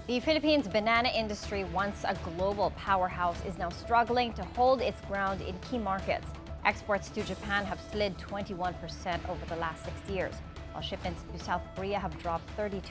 The Philippines banana industry, once a global powerhouse, is now struggling to hold its ground in key markets. Exports to Japan have slid 21% over the last 6 years, while shipments to South Korea have dropped 32%.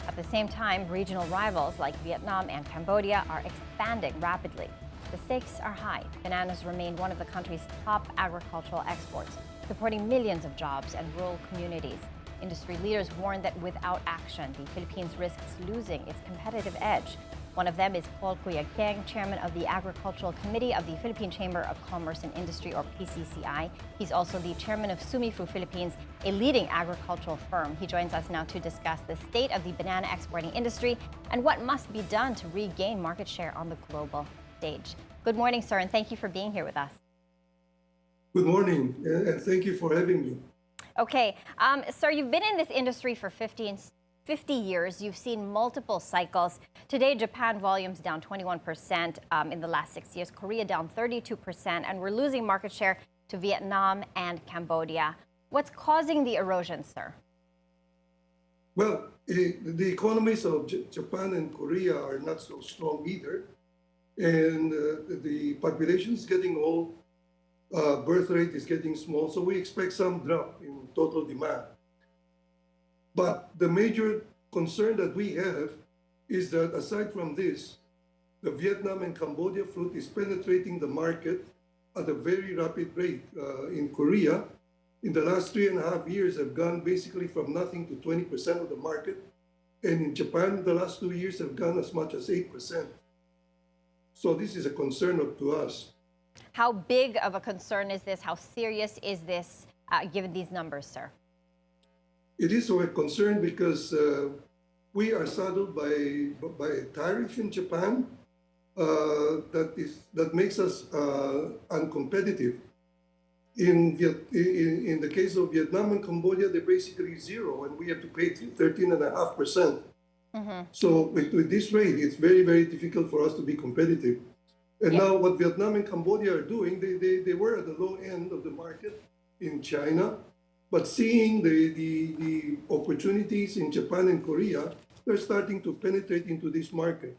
At the same time, regional rivals like Vietnam and Cambodia are expanding rapidly. The stakes are high. Bananas remain one of the country's top agricultural exports, supporting millions of jobs and rural communities. Industry leaders warn that without action, the Philippines risks losing its competitive edge. One of them is Paul Cuyegkeng, chairman of the Agricultural Committee of the Philippine Chamber of Commerce and Industry, or PCCI. He's also the chairman of Sumifru Philippines, a leading agricultural firm. He joins us now to discuss the state of the banana exporting industry and what must be done to regain market share on the global stage. Good morning, sir, and thank you for being here with us. Good morning, and thank you for having me. Okay, sir, you've been in this industry for 50 years. You've seen multiple cycles. Today, Japan volumes down 21% in the last 6 years, Korea down 32%, and we're losing market share to Vietnam and Cambodia. What's causing the erosion, sir? Well, the economies of Japan and Korea are not so strong either, and the population is getting old. Birth rate is getting small, so we expect some drop in total demand. But the major concern that we have is that aside from this, the Vietnam and Cambodia fruit is penetrating the market at a very rapid rate. In Korea, in the last 3.5 years, have gone basically from nothing to 20% of the market. And in Japan, in the last 2 years, have gone as much as 8%. So this is a concern to us. How big of a concern is this? How serious is this, given these numbers, sir? It is a concern because we are saddled by a tariff in Japan that makes us uncompetitive. In the case of Vietnam and Cambodia, they're basically zero, and we have to pay 13.5%. So with this rate, it's very, very difficult for us to be competitive. And now what Vietnam and Cambodia are doing, they were at the low end of the market in China, but seeing the opportunities in Japan and Korea, they're starting to penetrate into this market.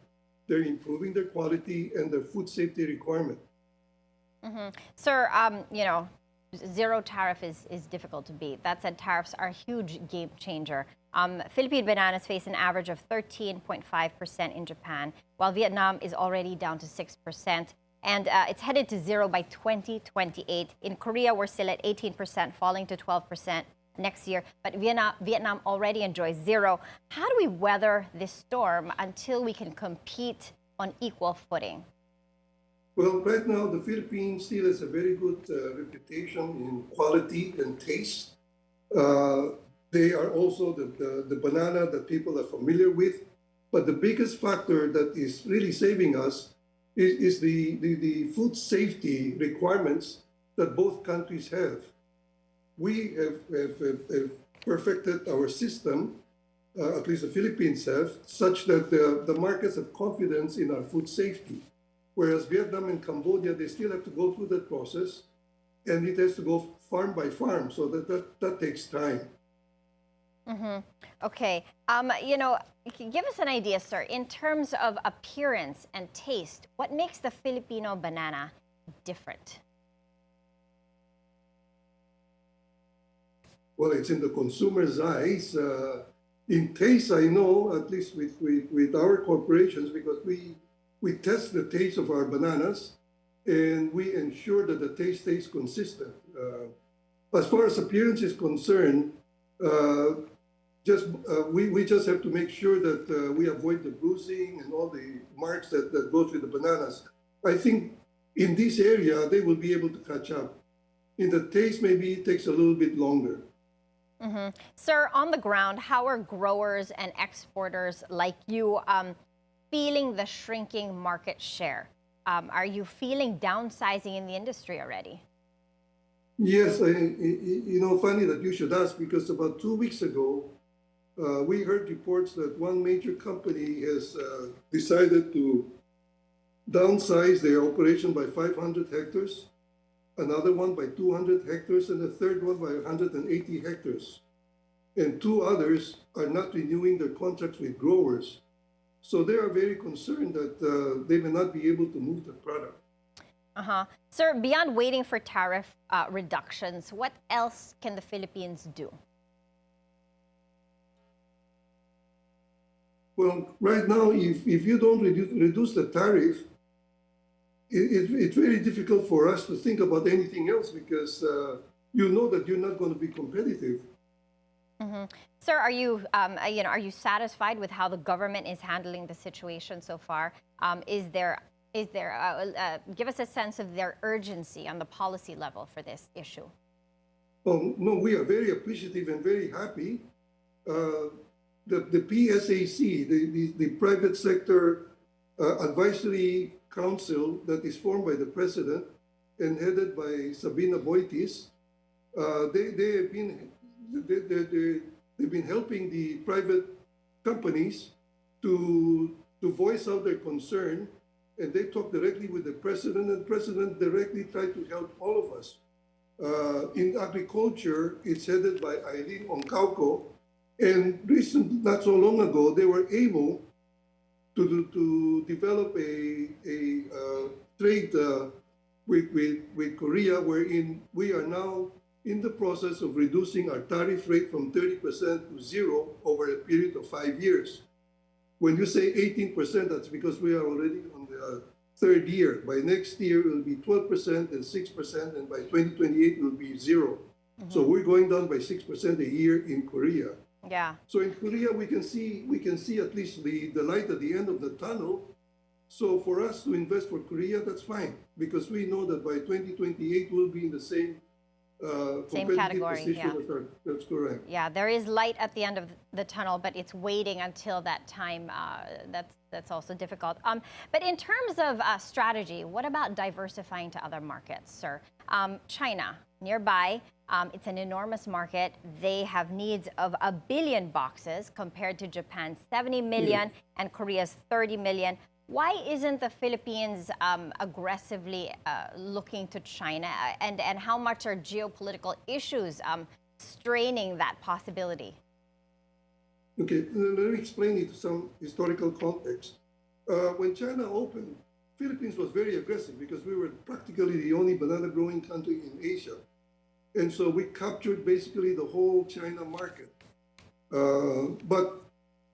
They're improving their quality and their food safety requirement. Sir, zero tariff is difficult to beat. That said, tariffs are a huge game changer. Philippine bananas face an average of 13.5% in Japan, while Vietnam is already down to 6%. And it's headed to zero by 2028. In Korea, we're still at 18%, falling to 12% next year. But Vietnam already enjoys zero. How do we weather this storm until we can compete on equal footing? Well, right now, the Philippines still has a very good reputation in quality and taste. They are also the banana that people are familiar with. But the biggest factor that is really saving us is the food safety requirements that both countries have. We have perfected our system, at least the Philippines have, such that the markets have confidence in our food safety. Whereas Vietnam and Cambodia, they still have to go through that process, and it has to go farm by farm, so that takes time. Okay. Give us an idea, sir, in terms of appearance and taste, what makes the Filipino banana different? Well, it's in the consumer's eyes. In taste, I know, at least with our corporations, because we test the taste of our bananas, and we ensure that the taste stays consistent. As far as appearance is concerned, we just have to make sure that we avoid the bruising and all the marks that goes with the bananas. I think in this area, they will be able to catch up. In the taste, maybe it takes a little bit longer. Sir, on the ground, how are growers and exporters like you feeling the shrinking market share? Are you feeling downsizing in the industry already? Yes, funny that you should ask, because about 2 weeks ago, we heard reports that one major company has decided to downsize their operation by 500 hectares, another one by 200 hectares, and a third one by 180 hectares. And 2 others are not renewing their contracts with growers. So they are very concerned that they may not be able to move the product. Sir, beyond waiting for tariff reductions, what else can the Philippines do? Well, right now, if you don't reduce the tariff, it's very difficult for us to think about anything else because you know that you're not going to be competitive. Sir, are you, are you satisfied with how the government is handling the situation so far? Give us a sense of their urgency on the policy level for this issue. Oh, no, we are very appreciative and very happy. The PSAC, the Private Sector Advisory Council that is formed by the President and headed by Sabina Boitis, they've been helping the private companies to voice out their concern, and they talk directly with the President, and the President directly tried to help all of us. In agriculture, it's headed by Eileen Oncauco, and not so long ago, they were able to develop a trade with Korea, wherein we are now in the process of reducing our tariff rate from 30% to zero over a period of 5 years. When you say 18%, that's because we are already on the third year. By next year, it will be 12% and 6%, and by 2028, it will be zero. So we're going down by 6% a year in Korea. Yeah. So in Korea, we can see at least the light at the end of the tunnel. So for us to invest for Korea, that's fine, because we know that by 2028, we'll be in the same category. position Yeah. That's correct. Yeah, there is light at the end of the tunnel, but it's waiting until that time. That's also difficult. But in terms of strategy, what about diversifying to other markets, sir? China, nearby, it's an enormous market. They have needs of 1 billion boxes compared to Japan's 70 million and Korea's 30 million. Why isn't the Philippines aggressively looking to China, and how much are geopolitical issues straining that possibility? Okay, let me explain it to some historical context. When China opened, Philippines was very aggressive because we were practically the only banana growing country in Asia. And so we captured basically the whole China market. But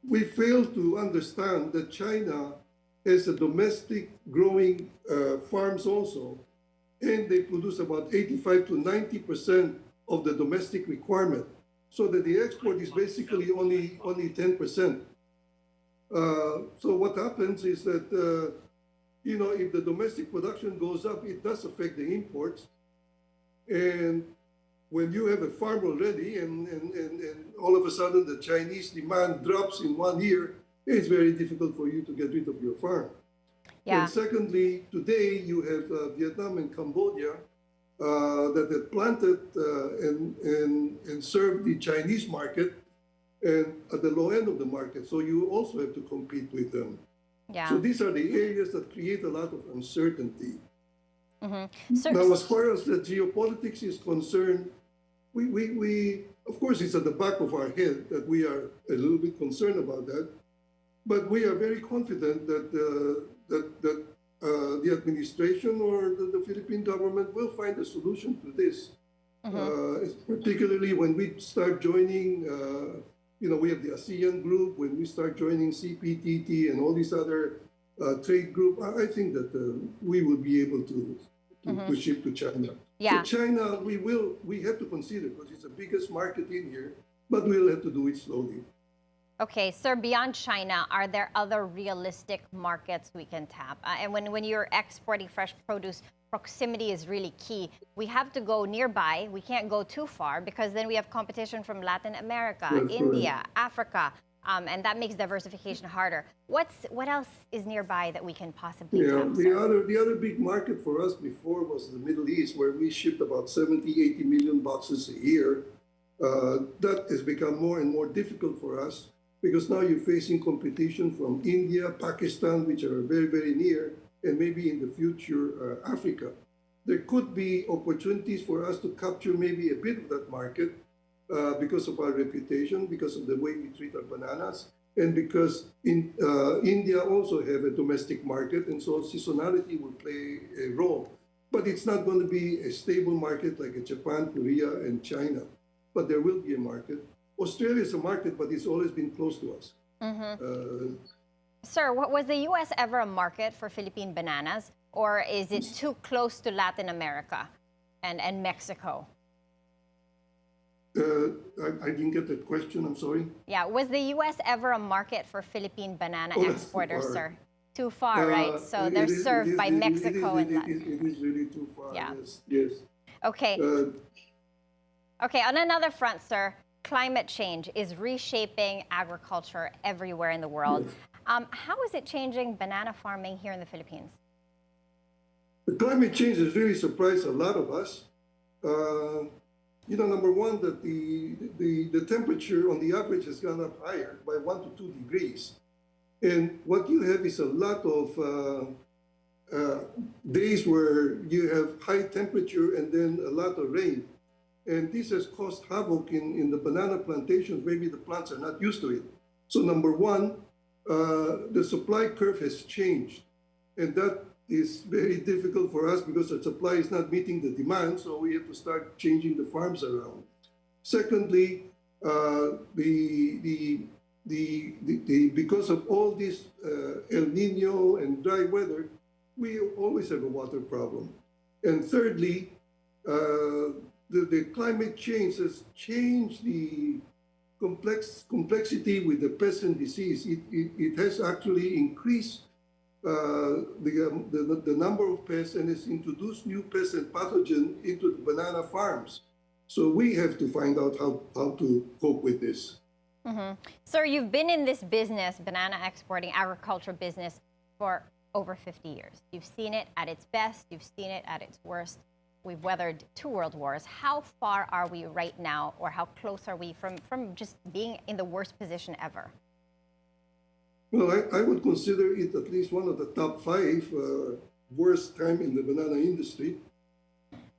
we failed to understand that China has a domestic growing farms also, and they produce about 85 to 90% of the domestic requirement, so that the export is basically only 10%. So what happens is that, if the domestic production goes up, it does affect the imports. And when you have a farm already and all of a sudden the Chinese demand drops in 1 year, it's very difficult for you to get rid of your farm. Yeah. And secondly, today you have Vietnam and Cambodia that have planted and served the Chinese market and at the low end of the market. So you also have to compete with them. Yeah. So these are the areas that create a lot of uncertainty. Sir, Now, as far as the geopolitics is concerned, we of course, it's at the back of our head that we are a little bit concerned about that, but we are very confident that the administration or the Philippine government will find a solution to this. Particularly when we start joining, we have the ASEAN group, when we start joining CPTT and all these other trade group, I think that we will be able to ship to China. Yeah. So China, we have to consider, because it's the biggest market in here, but we'll have to do it slowly. Okay, sir, beyond China, are there other realistic markets we can tap? And when you're exporting fresh produce, proximity is really key. We have to go nearby. We can't go too far, because then we have competition from Latin America, That's India, correct. Africa, and that makes diversification harder. What else is nearby that we can possibly tap, the sir? other big market for us before was the Middle East, where we shipped about 70, 80 million boxes a year. That has become more and more difficult for us, because now you're facing competition from India, Pakistan, which are very, very near, and maybe in the future, Africa. There could be opportunities for us to capture maybe a bit of that market because of our reputation, because of the way we treat our bananas, And because India also have a domestic market, and so seasonality will play a role. But it's not going to be a stable market like Japan, Korea, and China. But there will be a market. Australia is a market, but it's always been close to us. Sir, was the U.S. ever a market for Philippine bananas, or is it too close to Latin America and Mexico? I didn't get that question, I'm sorry. Yeah, was the U.S. ever a market for Philippine banana exporters, sir? Too far, right? So It they're is- served by Mexico and it is really too far, Yeah. yes. Okay. Okay, on another front, sir, climate change is reshaping agriculture everywhere in the world. Yes. How is it changing banana farming here in the Philippines? The climate change has really surprised a lot of us. Number one, that the temperature on the average has gone up higher by 1 to 2 degrees. And what you have is a lot of days where you have high temperature and then a lot of rain. And this has caused havoc in the banana plantations. Maybe the plants are not used to it. So number one, the supply curve has changed. And that is very difficult for us because the supply is not meeting the demand. So we have to start changing the farms around. Secondly, because of all this El Nino and dry weather, we always have a water problem. And thirdly, the climate change has changed the complexity with the pest and disease. It has actually increased the number of pests and has introduced new pests and pathogens into the banana farms. So we have to find out how to cope with this. Sir, you've been in this business, banana exporting, agriculture business, for over 50 years. You've seen it at its best, you've seen it at its worst. We've weathered 2 world wars. How far are we right now, or how close are we from just being in the worst position ever? Well, I would consider it at least one of the top 5 worst time in the banana industry.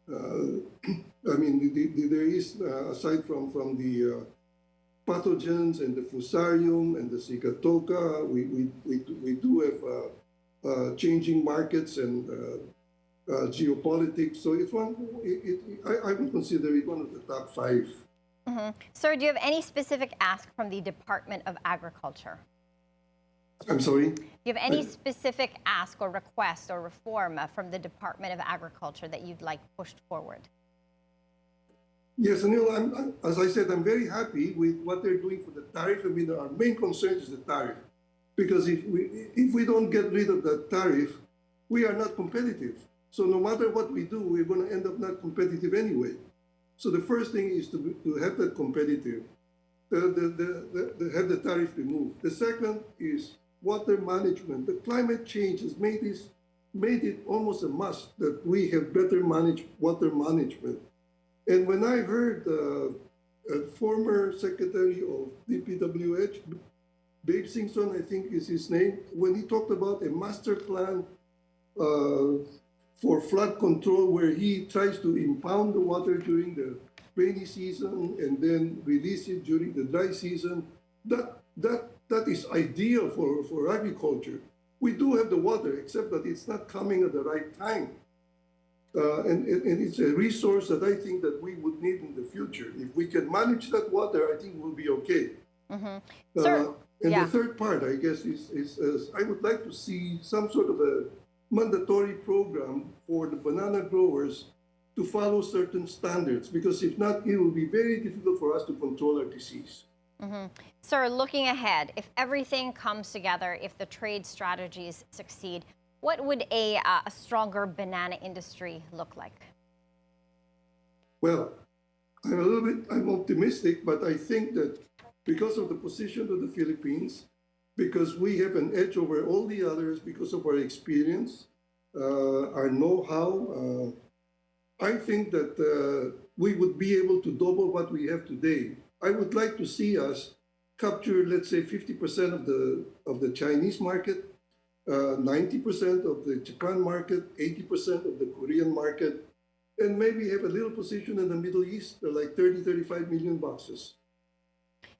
I mean, there is, aside from the pathogens and the fusarium and the cigatoka, we do have changing markets and geopolitics. So it's I would consider it one of the top 5. Sir, do you have any specific ask from the Department of Agriculture? I'm sorry? Do you have any specific ask or request or reform from the Department of Agriculture that you'd like pushed forward? Yes, Anil, as I said, I'm very happy with what they're doing for the tariff. I mean, our main concern is the tariff. Because if we don't get rid of that tariff, we are not competitive. So no matter what we do, we're going to end up not competitive anyway. So the first thing is to have that competitive, have the tariff removed. The second is water management. The climate change has made it almost a must that we have better water management. And when I heard a former secretary of DPWH, Dave Singson, I think is his name, when he talked about a master plan for flood control, where he tries to impound the water during the rainy season and then release it during the dry season, that is ideal for agriculture. We do have the water, except that it's not coming at the right time. And it's a resource that I think that we would need in the future. If we can manage that water, I think we'll be okay. Sir, the third part, I guess, is I would like to see some sort of a mandatory program for the banana growers to follow certain standards, because if not, it will be very difficult for us to control our disease. Sir, looking ahead, if everything comes together, if the trade strategies succeed, what would a stronger banana industry look like? Well, I'm optimistic, but I think that because of the position of the Philippines, because we have an edge over all the others, because of our experience, our know-how, I think that we would be able to double what we have today. I would like to see us capture, let's say, 50% of the Chinese market, 90% of the Japan market, 80% of the Korean market, and maybe have a little position in the Middle East, like 30, 35 million boxes.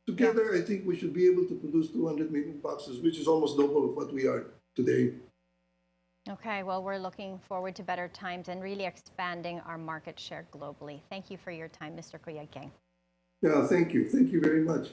Together, I think we should be able to produce 200 million boxes, which is almost double of what we are today. Okay, well, we're looking forward to better times and really expanding our market share globally. Thank you for your time, Mr. Cuyegkeng. Yeah, thank you. Thank you very much.